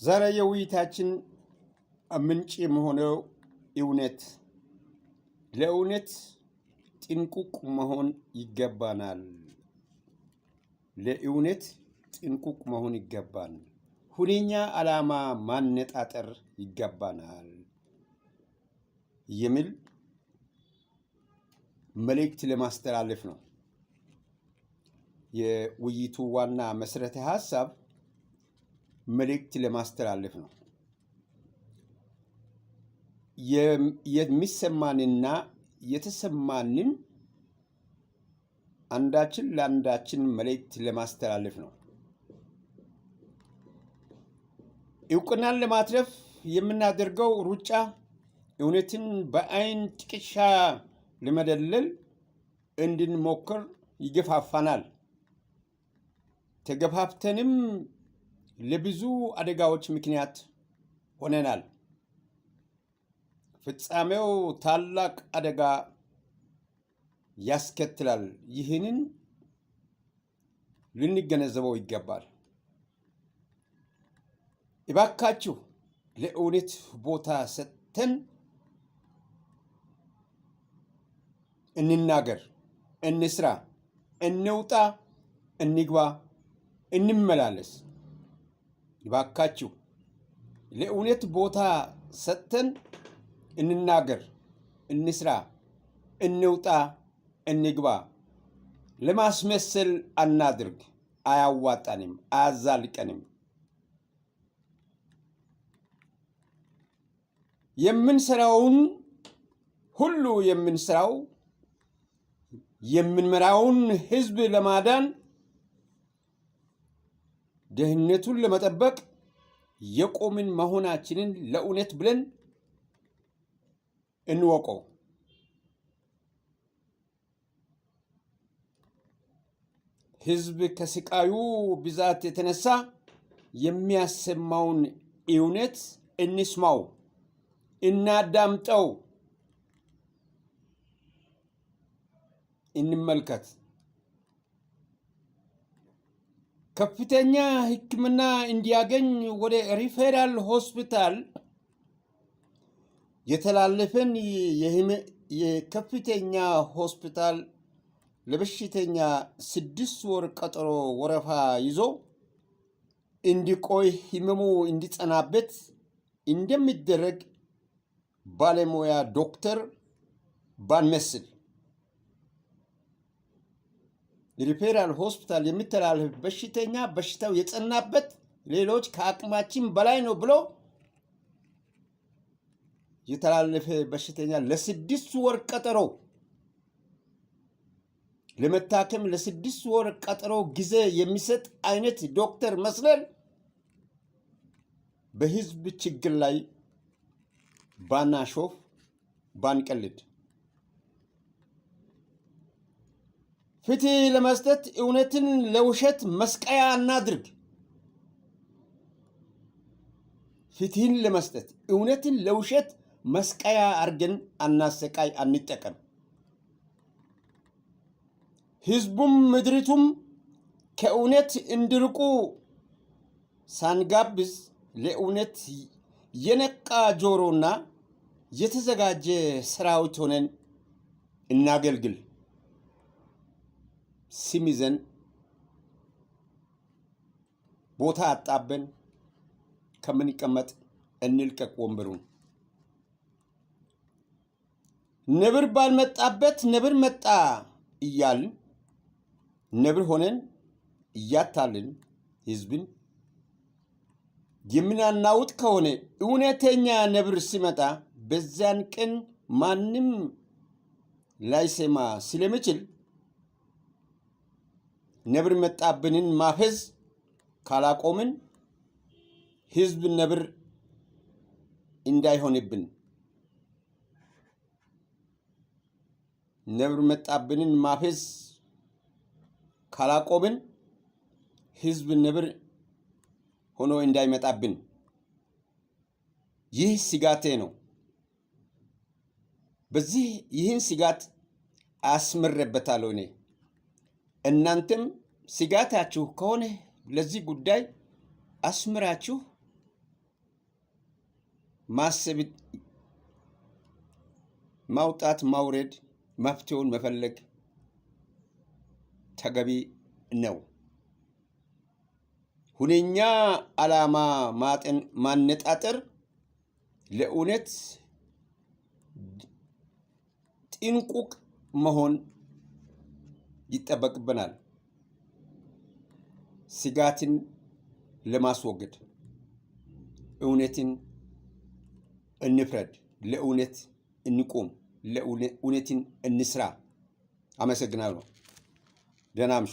ዛሬ የውይይታችን ምንጭ የሆነው እውነት ለእውነት ጥንቁቅ መሆን ይገባናል። ለእውነት ጥንቁቅ መሆን ይገባል። ሁነኛ ዓላማ ማነጣጠር ይገባናል የሚል መልእክት ለማስተላለፍ ነው። የውይይቱ ዋና መሰረተ ሐሳብ መልእክት ለማስተላለፍ ነው። የሚሰማንና የተሰማንን አንዳችን ለአንዳችን መልእክት ለማስተላለፍ ነው። እውቅናን ለማትረፍ የምናደርገው ሩጫ እውነትን በአይን ጥቅሻ ለመደለል እንድንሞክር ይገፋፋናል። ተገፋፍተንም ለብዙ አደጋዎች ምክንያት ሆነናል። ፍጻሜው ታላቅ አደጋ ያስከትላል። ይህንን ልንገነዘበው ይገባል። እባካችሁ ለእውነት ቦታ ሰጥተን እንናገር፣ እንስራ፣ እንውጣ፣ እንግባ፣ እንመላለስ። እባካችሁ ለእውነት ቦታ ሰጥተን እንናገር፣ እንስራ፣ እንውጣ፣ እንግባ። ለማስመሰል አናድርግ። አያዋጣንም፣ አያዛልቀንም። የምንሰራውን ሁሉ የምንሰራው የምንመራውን ሕዝብ ለማዳን ደህንነቱን ለመጠበቅ የቆምን መሆናችንን ለእውነት ብለን እንወቀው። ሕዝብ ከስቃዩ ብዛት የተነሳ የሚያሰማውን እውነት እንስማው፣ እናዳምጠው፣ እንመልከት። ከፍተኛ ሕክምና እንዲያገኝ ወደ ሪፌራል ሆስፒታል የተላለፈን የከፍተኛ ሆስፒታል ለበሽተኛ 6 ወር ቀጠሮ ወረፋ ይዞ እንዲቆይ ህመሙ እንዲጸናበት እንደሚደረግ ባለሙያ ዶክተር ባንመስል ሪፌራል ሆስፒታል የሚተላለፍ በሽተኛ በሽታው የጸናበት ሌሎች ከአቅማችን በላይ ነው ብሎ የተላለፈ በሽተኛ ለ6 ወር ቀጠሮ ለመታከም ለ6 ወር ቀጠሮ ጊዜ የሚሰጥ አይነት ዶክተር መስለን በህዝብ ችግር ላይ ባናሾፍ ባንቀልድ። ፍትህ ለመስጠት እውነትን ለውሸት መስቀያ አናድርግ። ፍትህን ለመስጠት እውነትን ለውሸት መስቀያ አርገን አናሰቃይ፣ አንጠቀም። ህዝቡም ምድሪቱም ከእውነት እንዲርቁ ሳንጋብዝ ለእውነት የነቃ ጆሮና የተዘጋጀ ሰራዊት ሆነን እናገልግል። ስም ይዘን ቦታ አጣበን ከምንቀመጥ እንልቀቅ ወንበሩን። ነብር ባልመጣበት ነብር መጣ እያልን ነብር ሆነን እያታልን ህዝብን የምናናውጥ ከሆነ እውነተኛ ነብር ሲመጣ በዛን ቀን ማንም ላይሰማ ስለሚችል ነብር መጣብንን ማፈዝ ካላቆምን ህዝብ ነብር እንዳይሆንብን፣ ነብር መጣብንን ማፈዝ ካላቆምን ህዝብ ነብር ሆኖ እንዳይመጣብን። ይህ ስጋቴ ነው። ይህን ስጋት አስምሬበታለሁ እኔ። እናንተም ስጋታችሁ ከሆነ ለዚህ ጉዳይ አስምራችሁ ማሰብ፣ ማውጣት፣ ማውረድ፣ መፍትሄውን መፈለግ ተገቢ ነው። ሁነኛ ዓላማ ማነጣጠር ለእውነት ጥንቁቅ መሆን ይጠበቅብናል። ስጋትን ለማስወገድ እውነትን እንፍረድ፣ ለእውነት እንቁም፣ ለእውነትን እንስራ። አመሰግናለሁ። ደህና አምሹ።